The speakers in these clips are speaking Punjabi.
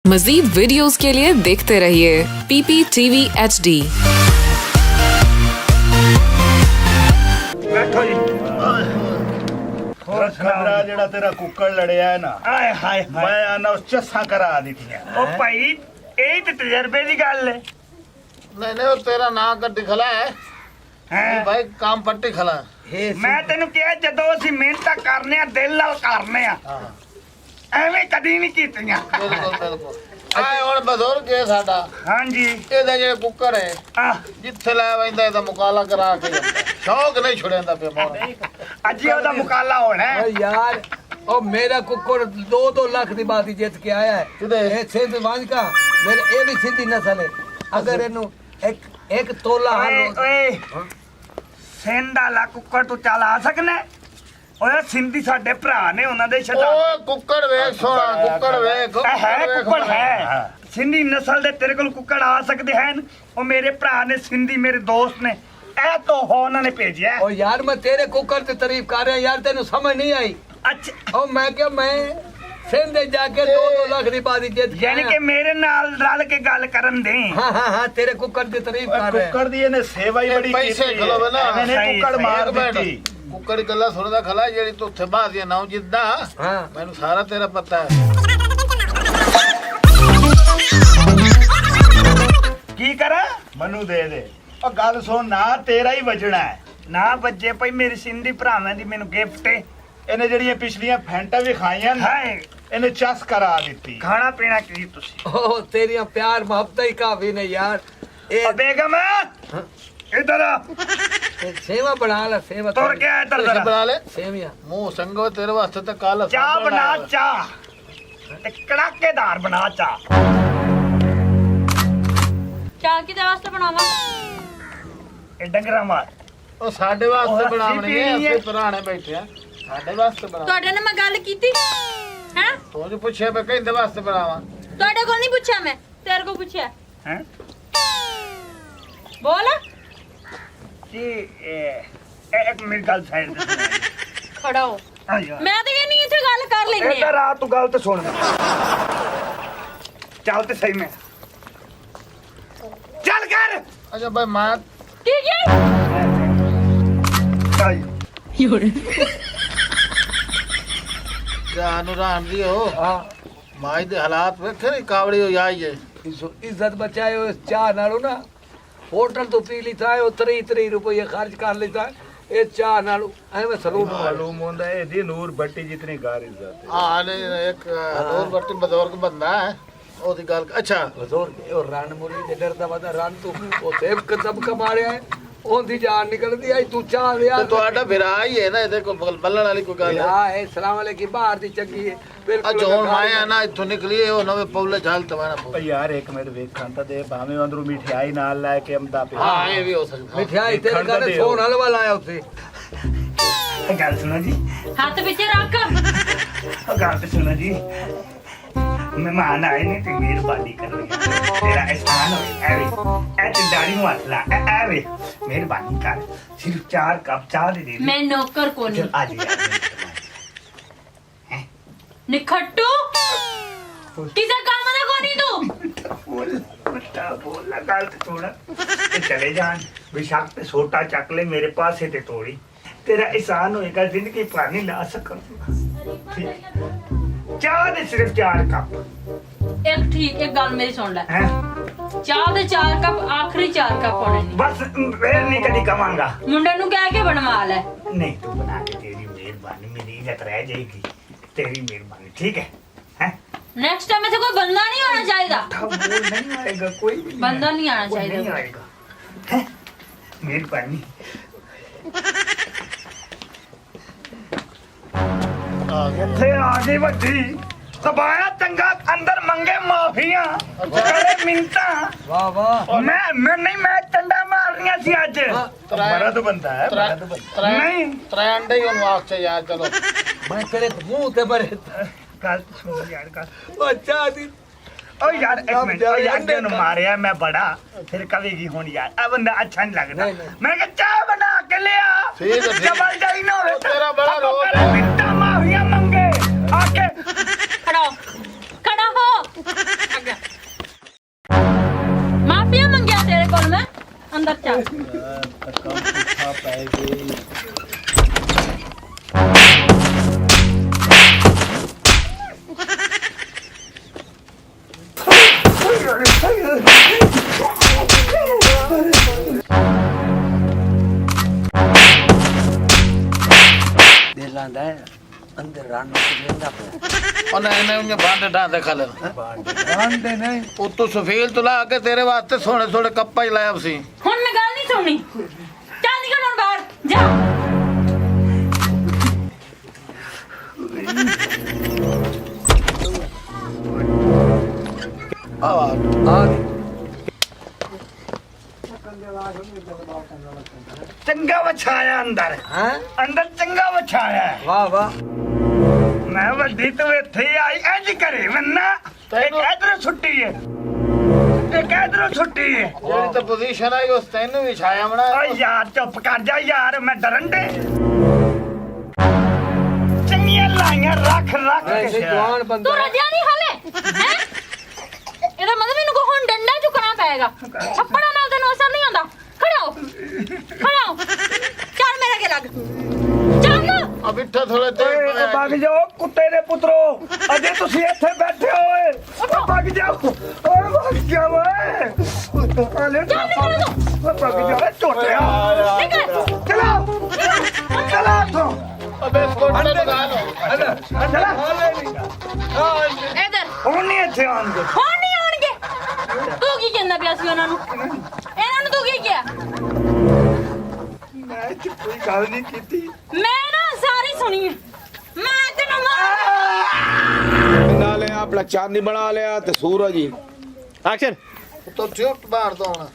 मजीद वीडियोस के लिए देखते रहिए PPTV HD। बैठो जी। खतरा जेड़ा तेरा कुक्कड़ लड़िया है ना, आए हाय हाय मैं आना उस चस्सा करा दिखिया। ओ भाई यही तो तजर्बे की गल है। नहीं नहीं, वो तेरा ना कट्टी खला है हैं? भाई, काम पट्टी खला है। मैं तेन क्या जदों ਅਸੀਂ ਮਿਹਨਤ ਕਰਨੇ ਆ ਦਿਲ ਨਾਲ ਕਰਨੇ ਆ ਐਵੇਂ ਕਦੀ ਨਹੀਂ ਕੀਤੀਆਂ। बिल्कुल बिल्कुल। आए हुण बजुर्ग है साडा, ਹਾਂਜੀ ਇਹਦਾ ਜਿਹੜਾ ਕੁੱਕੜ ਹੈ ਆ ਜਿੱਥੇ ਲੈ ਵੈਂਦਾ ਇਹਦਾ ਮੁਕਾਲਾ ਕਰਾ ਕੇ ਜਾਂਦਾ। ਸ਼ੌਕ ਨਹੀਂ ਛੁੜਿਆਂਦਾ ਪਿਆ ਮੋਹਨ। ਅੱਜ ਹੀ ਉਹਦਾ ਮੁਕਾਲਾ ਹੋਣਾ ਹੈ। ਓਏ ਯਾਰ ਉਹ ਮੇਰਾ ਕੁੱਕੜ 2-2 ਲੱਖ ਦੀ ਬਾਤੀ ਜਿੱਤ ਕੇ ਆਇਆ ਹੈ। ਕਿਹਦੇ? ਇਹ ਸਿੰਧ ਵਾਂਝਾ ਮੇਰੇ ਇਹ ਵੀ ਸਿੰਧੀ ਨਸਲ ਹੈ। ਅਗਰ ਇਹਨੂੰ ਇੱਕ ਤੋਲਾ ਓਏ ਓਏ ਸਿੰਧ ਵਾਲਾ ਕੁੱਕੜ ਤੂੰ ਚੱਲ ਆ ਸਕਣਾ ਹੈ? ਓਏ ਸਿੰਧੀ ਸਾਡੇ ਭਰਾ ਨੇ ਉਹਨਾਂ ਦੇ ਛਡਾ ਓਏ ਕੁੱਕੜ ਵੇਖ ਸੋਹਣਾ, ਕੁੱਕੜ ਵੇਖ ਹੈ ਵੇਖ ਕੁੱਕੜ ਸੋਹਣਾ। ਹੈ ਸਿੰਧੀ ਨਸਲ ਦੇ ਤੇਰੇ ਕੋਲ ਕੁੱਕੜ ਆ ਸਕਦੇ ਹਨ। ਉਹ ਮੇਰੇ ਭਰਾ ਨੇ ਸਿੰਧੀ ਮੇਰੇ ਦੋਸਤ ਨੇ ਇਹ ਤੋਂ ਹੋ ਉਹਨਾਂ ਨੇ ਭੇਜਿਆ ਹੈ। ਓ ਯਾਰ ਮੈਂ ਤੇਰੇ ਕੁੱਕੜ ਤੇ ਤਾਰੀਫ ਕਰ ਰਿਹਾ ਯਾਰ, ਤੈਨੂੰ ਸਮਝ ਨਹੀਂ ਆਈ। ਅੱਛਾ ਉਹ ਮੈਂ ਕਿਹਾ ਮੈਂ ਸਿੰਧ ਦੇ ਜਾ ਕੇ 2-2 ਲੱਖ ਦੀ ਬਾਤੀ ਜਿੱਤ ਕੇ ਯਾਨੀ ਆਇਆ। ਕਿ ਮੇਰੇ ਨਾਲ ਰਲ ਕੇ ਗੱਲ ਕਰਨ ਦੇ। ਹਾਂ ਤੇਰੇ ਕੁੱਕੜ ਦੀ ਤਾਰੀਫ ਕਰ ਰਿਹਾ। कुक्कड़ दी ਇਹਨੇ ਸੇਵਾ ਹੀ ਬੜੀ ਪੈਸੇ ਕੀਤੀ ਖਲੋਵੇ ਨਾ। ਐਵੇਂ ਨੇ ਕੁੱਕੜ ਮਾਰ ਦਿੱਤੀ। ਕੁੱਕੜ ਗੱਲਾਂ ਸੁਣਦਾ ਖਲਾ ਜਿਹੜੀ ਤੂੰ ਉੱਥੇ ਬਾਹਰ ਦੀਆਂ ਨਾਉ ਜਿੱਦਾਂ ਹਾਂ ਮੈਨੂੰ ਸਾਰਾ ਤੇਰਾ ਪਤਾ ਹੈ। ਕੀ ਕਰਾਂ ਮੈਨੂੰ ਦੇ ਦੇ ਉਹ ਗੱਲ ਸੁਣ ਨਾ, ਤੇਰਾ ਹੀ ਵਜਣਾ ਹੈ। ਨਾ ਬੱਜੇ ਪਈ ਮੇਰੀ ਸਿੰਧੀ ਭਰਾਵਾਂ ਦੀ ਮੈਨੂੰ ਗਿਫਟ ਹੈ। ਇਹਨੇ ਜਿਹੜੀਆਂ ਪਿਛਲੀਆਂ ਫੈਂਟਾਂ ਵੀ ਖਾਈਆਂ ਨਾ, ਹਾਏ ਇਹਨੇ ਚਸ ਕਰਾ ਦਿੱਤੀ। ਖਾਣਾ ਪੀਣਾ ਕੀ ਤੁਸੀਂ? ਉਹ ਤੇਰੀਆਂ ਪਿਆਰ ਮੁਹੱਬਤਾਂ ਹੀ ਕਾਫੀ ਨੇ ਯਾਰ। ਇਹ ਬੇਗਮ ਇਧਰ ਇਹ ਸੇਵਾ ਬਣਾ ਲੈ, ਸੇਵਾ ਤੁਰ ਕੇ ਆ ਇੱਧਰ ਪੈਸੇ ਜ਼ਰਾ। ਬਣਾ ਲੈ ਸੇਵੀਆਂ ਮੂੰਹ ਸੰਗੋ ਤੇਰੇ ਵਾਸਤੇ ਤਾਂ ਕੱਲ ਚਾਹ ਬਣਾ ਚਾਹ ਤੇ ਕੜਾਕੇਦਾਰ ਬਣਾ ਚਾਹ। ਚਾਹ ਕਿਹਦੇ ਵਾਸਤੇ ਬਣਾਵਾਂ? ਇਹ ਡੰਗਰਾਂ ਮਾਰ ਉਹ ਸਾਡੇ ਵਾਸਤੇ ਉਹ ਬਣਾਉਣੀ ਹੈ, ਅਸੀਂ ਅਸੀਂ ਪੁਰਾਣੇ ਬੈਠੇ ਆ ਸਾਡੇ ਵਾਸਤੇ ਬਣਾ। ਤੁਹਾਡੇ ਨਾਲ ਮੈਂ ਗੱਲ ਕੀਤੀ ਹੈ? ਤੂੰ ਪੁੱਛਿਆ ਮੈਂ ਕਹਿੰਦੇ ਵਾਸਤੇ ਬਣਾਵਾਂ। ਤੁਹਾਡੇ ਕੋਲ ਨਹੀਂ ਪੁੱਛਿਆ, ਮੈਂ ਤੇਰੇ ਕੋਲ ਪੁੱਛਿਆ। ਹੈ ਬੋਲ। ਜੀ ਇੱਕ ਮੇਰੀ ਗੱਲ ਸਾਈਡ ਤੇ ਸੁਣ। ਖੜਾ ਹੋ। ਆ ਯਾਰ ਮੈਂ ਤਾਂ ਕਹਿੰਨੀ ਇੱਥੇ ਗੱਲ ਕਰ ਲੈਂਦੇ ਇੱਧਰ ਆ। ਆ ਤੂੰ ਗੱਲ ਤੇ ਸੁਣ। ਚੱਲ ਤੇ ਸਹੀ ਮੈਂ ਚੱਲ ਕਰ। ਅੱਛਾ ਭਾਈ ਮੈਂ ਕੀ ਕੀ? ਆਈ ਜਾਨੂ ਰਾਂਦੀ ਹੋ ਹਾਂ ਮਾਈ ਦੇ ਹਾਲਾਤ ਵੇਖੇ ਨੀ ਕਾਵੜੀ ਹੋ ਜਾਈ ਜੇ। ਇੱਜ਼ਤ ਬਚਾਇਓ ਇਸ ਚਾਹ ਨਾਲੋਂ ਨਾ ਹੋਟਲ ਤੋਂ ਪੀ ਲਿੱਤਾ ਹੈ ਉਹ 30 ਰੁਪਏ ਖਰਚ ਕਰ ਲਿੱਤਾ ਹੈ। ਇਹ ਚਾਹ ਨਾਲੋਂ ਐਵੇਂ ਸਲੂਟ ਮਾਲੂਮ ਹੁੰਦਾ ਹੈ ਇਹਦੀ ਨੂਰ ਬੱਟੀ ਜਿਤਨੀ ਗਾਰ ਇੱਜ਼ਤ ਹੈ। ਹਾਂ ਨੇ ਇੱਕ ਹੋਰ ਬੱਟੀ ਬਜ਼ੁਰਗ ਬੰਦਾ ਹੈ ਉਹਦੀ ਗੱਲ। ਅੱਛਾ ਬਜ਼ੁਰਗ ਉਹ ਰਣ ਮੁਰੀ ਦੇ ਡਰਦਾ ਵਦਾ ਰਣ ਤੂੰ ਉਹ ਸੇਬ ਕਦਮ ਕਮਾ ਰਿਹਾ ਹੈ, ਉਹਦੀ ਜਾਨ ਨਿਕਲਦੀ ਆਈ ਤੂੰ ਚਾਹ ਲਿਆ ਤੇ ਤੁਹਾਡਾ ਵਿਰਾ ਹੀ ਹੈ ਨਾ, ਇਹਦੇ ਕੋਲ ਬੱਲਣ ਵਾਲੀ ਕੋਈ ਗੱਲ ਹੈ? ਹਾਂ ਇਹ ਸਲਾਮ ਅਲੈਕੁਮ ਬਾਹਰ ਦੀ ਚੰਗੀ ਹੈ ਅੱਜ ਹੁਣ ਮਾਇਆ ਨਾ ਇੱਥੋਂ ਨਿਕਲੀ ਉਹ ਨਵੇਂ ਪੌਲੇ ਝਾਲ ਤਵਾਣਾ ਪਰ ਯਾਰ ਇੱਕ ਮਿੰਟ ਵੇਖਾਂ ਤਾਂ ਦੇ, ਭਾਵੇਂ ਅੰਦਰੋਂ ਮਠਿਆਈ ਨਾਲ ਲੈ ਕੇ ਆਮਦਾ ਪਿਆ। ਹਾਂ ਇਹ ਵੀ ਹੋ ਸਕਦਾ। ਮਿਠਾਈ ਤੇਰੇ ਖੰਡ ਘਰ ਦਿਓ। ਸੋਨ ਹਲਵਾ ਲਾਇਆ ਉੱਥੇ। ਇਹ ਗੱਲ ਸੁਣੋ ਜੀ। ਹੱਥ ਵਿੱਚ ਰੱਖ। ਉਹ ਗੱਲ ਤੇ ਸੁਣੋ ਜੀ। ਮਹਿਮਾਨ ਆਏ ਨੇ ਤੇ ਮਿਹਰਬਾਨੀ ਕਰੋ ਤੇਰਾ ਅਹਿਸਾਨ ਹੋਏ। ਐਵੇਂ ਤੇ ਦਾੜੀ ਨੂੰ ਹੱਥ ਲਾ ਐਵੇਂ ਮਿਹਰਬਾਨੀ ਕਰ। ਸਿਰਫ 4 ਕੱਪ ਚਾਹ ਦੇ ਦੇ। ਮੈਂ ਨੌਕਰ ਕੋ ਨਹੀਂ। ਚਲ ਆ ਜਾ ਨਿਖੱਟੂ ਕਿਸੇ ਕੰਮ ਦਾ ਕੋ ਨਹੀਂ ਤੂੰ। ਬੋਲ ਨਾ ਗੱਲ ਤੇ ਸੁਣ। ਤੇ ਚਲੇ ਜਾਣ ਬੇਸ਼ੱਕ ਤੇ ਛੋਟਾ ਚੱਕ ਲੈ ਮੇਰੇ ਪਾਸੇ ਤੇ ਤੋੜੀ। ਤੇਰਾ ਅਹਿਸਾਨ ਹੋਏਗਾ, ਜ਼ਿੰਦਗੀ ਭਰ ਨਹੀਂ ਲਾ ਸਕਾਂਗਾ। ਠੀਕ ਚਾਹ ਦੇ ਸਿਰਫ 4 ਕੱਪ ਇੱਕ ਠੀਕ ਇੱਕ ਗੱਲ ਮੇਰੀ ਸੁਣ ਲੈ। ਹੈ ਚਾਹ ਦੇ 4 ਕੱਪ ਆਖਰੀ 4 ਕੱਪ ਹੋਣੇ ਨੇ। ਬਸ ਫੇਰ ਨਹੀਂ ਕਦੀ ਕਵਾਂਗਾ। ਮੁੰਡੇ ਨੂੰ ਕਹਿ ਕੇ ਬਣਵਾ ਲੈ। ਨਹੀਂ ਤੂੰ ਬਣਾ ਕੇ, ਤੇਰੀ ਮਿਹਰਬਾਨੀ, ਮੇਰੀ ਇੱਜ਼ਤ ਰਹਿ ਜਾਏਗੀ। ਤੇਰੀ ਮਿਹਰਬਾਨੀ ਠੀਕ ਹੈ। ਹੈ ਨੈਕਸਟ ਟਾਈਮ ਇੱਥੇ ਕੋਈ ਬੰਦਾ ਨਹੀਂ ਆਉਣਾ ਚਾਹੀਦਾ। ਬੋਲ ਨਹੀਂ ਆਏਗਾ ਕੋਈ ਵੀ ਬੰਦਾ ਨਹੀਂ ਆਉਣਾ ਕੋਈ ਨਹੀਂ ਚਾਹੀਦਾ। ਆਏਗਾ। ਹੈਂ? ਮਿਹਰਬਾਨੀ। ਇੱਥੇ ਆ ਗਈ ਵੱਡੀ ਸਬਾਇਆ ਚੰਗਾ ਅੰਦਰ ਮੰਗੇ ਮਾਫੀਆਂ ਕਰੇ ਮਿੰਤਾ। ਵਾਹ ਵਾਹ ਮੈਂ ਟੰਡਾ ਮਾਰਨੀਆਂ ਸੀ ਅੱਜ। ਮਰਦ ਬੰਦਾ ਹੈ, ਮਰਦ ਬੰਦਾ। ਨਹੀਂ ਤਰੇ ਅੰਡੇ ਹੀ ਉਹਨੂੰ ਆਖ ਚ ਯਾਰ ਚਲੋ। ਮੈਂ ਤੇਰੇ ਮੂੰਹ ਤੇ ਮਰੇ ਗੱਲ ਸੁਣ ਯਾਰ ਗੱਲ। ਬੱਚਾ ਦੀ ਓ ਯਾਰ ਇੱਕ ਮਿੰਟ। ਓ ਯਾਰ ਤੈਨੂੰ ਮਾਰਿਆ ਮੈਂ ਬੜਾ ਫਿਰ ਕਵੇਗੀ ਹੁਣ ਯਾਰ ਆ ਬੰਦਾ ਅੱਛਾ ਨਹੀਂ ਲੱਗਦਾ। ਨਹੀਂ, ਨਹੀਂ। ਮੈਂ ਕਿਹਾ ਚਾਹ ਬਣਾ ਕੇ ਲਿਆ। ਠੀਕ ਹੈ, ਠੀਕ। ਜਬਲ ਜਾਈ ਨਾ ਹੋਵੇ। ਉਹ ਤੇਰਾ ਬੜਾ ਰੋਲ ਮਿੰਟਾਂ ਮਾਫੀਆਂ ਮੰਗੇ ਆ ਕੇ। ਖੜਾ ਹੋ। ਖੜਾ ਹੋ। ਮਾਫੀਆ ਮੰਗਿਆ ਤੇਰੇ ਕੋਲ ਮੈਂ ਅੰਦਰ ਚੱਲ ਧੱਕਾ ਪੁੱਠਾ ਪੈ ਗਈ ਦਿਲਾਂ ਦਾ ਅੰਦਰ ਰਨ ਲੈਂਦਾ ਪਿਆ ਉਹਨੇ ਇਹਨੇ ਉਹਨੇ ਬਾਂਡੇ ਢਾਂਦੇ ਖਾ ਲੈਣ ਬਾਂਡੇ ਨਹੀਂ ਉਤੋਂ ਸਫੇਲ ਤੋਂ ਲਾ ਕੇ ਤੇਰੇ ਵਾਸਤੇ ਸੋਹਣੇ ਸੋਹਣੇ ਕੱਪਾ ਹੀ ਲਾਇਆ ਸੀ ਹੁਣ ਮੈਂ ਗੱਲ ਨਹੀਂ ਸੁਣਨੀ ਚੱਲ ਨਿਕਲ ਹੁਣ ਬਾਹਰ ਜਾ ਆ ਚੰਗਾ ਵਛਾਇਆ ਅੰਦਰ ਹਾਂ ਅੰਦਰ ਚੰਗਾ ਵਛਾਇਆ ਵਾਹ ਵਾਹ ਮੈਂ ਵੱਡੀ ਤੋਂ ਇੱਥੇ ਆਈ ਇੰਜ ਕਰੇ ਮੰਨਾ ਇੱਕ ਇਧਰ ਛੁੱਟੀ ਹੈ ਇੱਕ ਇਧਰ ਛੁੱਟੀ ਹੈ ਜਿਹੜੀ ਤਾਂ ਪੋਜੀਸ਼ਨ ਆਈ ਉਸ ਤੈਨੂੰ ਵੀ ਛਾਇਆ ਬਣਾ ਓ ਯਾਰ ਚੁੱਪ ਕਰ ਜਾ ਯਾਰ ਮੈਂ ਡਰਨ ਦੇ ਚੰਗੀਆਂ ਲਾਈਆਂ ਰੱਖ ਐਸੇ ਕੇ ਜਵਾਨ ਬੰਦਾ ਤੂੰ ਰਜਿਆ ਨਹੀਂ ਹਲੇ ਹੈ ਇਹਦਾ ਮਤਲਬ ਮੈਨੂੰ ਕੋ ਹੁਣ ਡੰਡਾ ਚੁੱਕਣਾ ਪਏਗਾ ਥੱਪੜਾਂ ਨਾਲ ਤੈਨੂੰ ਅਸਰ ਨਹੀਂ ਆਉਂਦਾ ਖੜਾ ਹੋ ਚੱਲ ਮੇਰੇ ਅੱਗੇ ਲੱਗ ਚੱਲ ਆ ਬਿੱਠਾ ਥੋੜੇ ਤੇ ਓਏ ਭੱਗ ਜਾਓ ਕੁੱਤੇ ਦੇ ਪੁੱਤਰੋ ਅਜੇ ਤੁਸੀਂ ਇੱਥੇ ਬੈਠੇ ਓਏ ਓ ਭੱਗ ਜਾਓ ਓਏ ਭੱਗ ਜਾਓ ਓਏ ਹਲੇ ਭੱਗ ਜਾਓ ਝੋਟਿਆ ਨਿਕਲ ਚਲਾ ਤੂੰ ਅਬੇ ਸਕੋਟ ਤੇ ਲਗਾ ਲਓ ਚਲਾ ਇਧਰ ਹੁਣ ਨਹੀਂ ਇੱਥੇ ਆਉਣਗੇ ਹੁਣ ਨਹੀਂ ਆਉਣਗੇ ਤੂੰ ਕੀ ਕਹਿੰਦਾ ਪਿਆ ਸੀ ਉਹਨਾਂ ਨੂੰ ਇਹਨਾਂ ਨੂੰ ਤੂੰ ਕੀ ਕਿਹਾ ਮੈਂ ਤੇ ਕੋਈ ਗੱਲ ਨਹੀਂ ਕੀਤੀ ਮੈਂ ਨਾ ਸਾਰੀ ਸੁਣੀ ਹੈ ਮੈਂ ਤੈਨੂੰ ਮਾਰ ਬਣਾ ਲਿਆ ਆਪਣਾ ਚਾਂਦੀ ਬਣਾ ਲਿਆ ਤੇ ਸੂਰਜ ਹੀ ਐਕਸ਼ਨ ਉਤੋਂ ਝੂਠ ਮਾਰ ਦੋ ਹੁਣ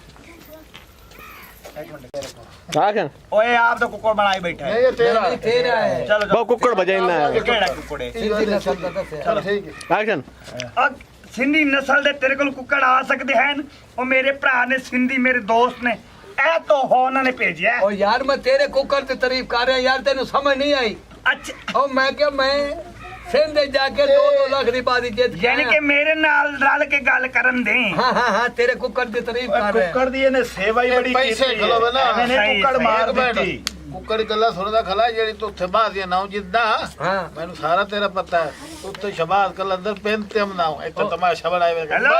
ਐਕਸ਼ਨ ਓਏ ਆਪ ਤਾਂ ਕੁੱਕੜ ਬਣਾਈ ਬੈਠਾ ਨਹੀਂ ਇਹ ਤੇਰਾ ਤੇਰਾ ਹੈ ਚਲੋ ਬਹੁ ਕੁੱਕੜ ਵਜਾਇਨਾ ਹੈ ਕਿਹੜਾ ਕੁੱਕੜੇ ਸਿੰਧੀ ਨਸਲ ਦਾ ਦੱਸਿਆ ਚਲ ਠੀਕ ਹੈ ਐਕਸ਼ਨ ਸਿੰਧੀ ਨਸਲ ਦੇ ਤੇਰੇ ਕੋਲ ਕੁੱਕੜ ਆ ਸਕਦੇ ਹਨ ਉਹ ਮੇਰੇ ਭਰਾ ਨੇ ਸਿੰਧੀ ਮੇਰੇ ਦੋਸਤ ਨੇ ਇਹ ਤੋਂ ਹੋ ਉਹਨਾਂ ਨੇ ਭੇਜਿਆ ਉਹ ਯਾਰ ਮੈਂ ਤੇਰੇ ਕੁੱਕਰ ਤੇ ਤਾਰੀਫ ਕਰ ਰਿਹਾ ਯਾਰ ਤੈਨੂੰ ਸਮਝ ਨਹੀਂ ਆਈ ਅੱਛਾ ਉਹ ਮੈਂ ਕਿਹਾ ਮੈਂ ਸਿੰਧੇ ਜਾ ਕੇ 2 ਲੱਖ ਦੀ ਬਾਦੀ ਜਿੱਤ ਕੇ ਯਾਨੀ ਕਿ ਮੇਰੇ ਨਾਲ ਰਲ ਕੇ ਗੱਲ ਕਰਨ ਦੇ ਹਾਂ ਤੇਰੇ ਕੁੱਕਰ ਦੀ ਤਾਰੀਫ ਕਰ ਰਿਹਾ ਕੁੱਕੜ ਦੀ ਇਹਨੇ ਸੇਵਾ ਹੀ ਬੜੀ ਪੈਸੇ ਕੀਤੀ ਖਲੋਵੇ ਨਾ ਐਵੇਂ ਨਹੀਂ ਕੁੱਕੜ ਮਾਰ ਦਿੱਤੀ ਕੁੱਕੜ ਗੱਲਾਂ ਸੁਣਦਾ ਖਲਾ ਜਿਹੜੀ ਤੂੰ ਉੱਥੇ ਬਾਜ਼ੀਆਂ ਨਾ ਜਿੱਦਾਂ ਹਾਂ ਮੈਨੂੰ ਸਾਰਾ ਤੇਰਾ ਪਤਾ ਹੈ ਉੱਥੇ ਸ਼ਬਾਜ਼ ਕਲ ਅੰਦਰ ਪੈਨ ਤੇ ਮਨਾਉ ਇੱਥੇ ਤਮਾਸ਼ਾ ਬਣਾਏ ਵੇ ਹੈਲੋ।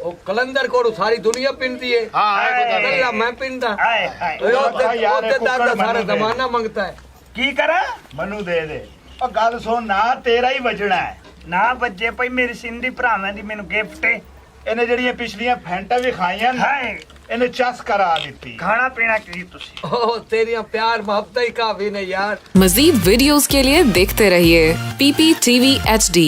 ਉਹ ਕਲੰਦਰ ਕੋਲ ਸਾਰੀ ਦੁਨੀਆ ਪਿੰਦੀ ਹੈ ਹਾਂ ਆਏ ਕੋਈ ਕੱਲਾ ਮੈਂ ਪਿੰਦਾ ਹਾਏ ਹਾਏ ਉਹਦੇ ਦਾਦਾ ਸਾਰਾ ਜ਼ਮਾਨਾ ਮੰਗਤਾ ਹੈ ਕੀ ਕਰਾਂ ਮੈਨੂੰ ਦੇ ਦੇ ਉਹ ਗੱਲ ਸੁਣ ਨਾ ਤੇਰਾ ਹੀ ਵਜਣਾ ਹੈ ਨਾ ਬੱਜੇ ਭਈ ਮੇਰੀ ਸਿੰਧੀ ਭਰਾਵਾਂ ਦੀ ਮੈਨੂੰ ਗਿਫਟ ਹੈ ਇਹਨੇ ਜਿਹੜੀਆਂ ਪਿਛਲੀਆਂ ਫੈਂਟਾਂ ਵੀ ਖਾਈਆਂ ਨਾ ਹਾਏ ਇਹਨੇ ਚਸ ਕਰਾ ਦਿੱਤੀ ਖਾਣਾ ਪੀਣਾ ਕੀ ਤੁਸੀਂ ओ तेरी प्यार मोहब्बत ही काफी ने यार मजीद वीडियोस के लिए देखते रहिए PPTV HD।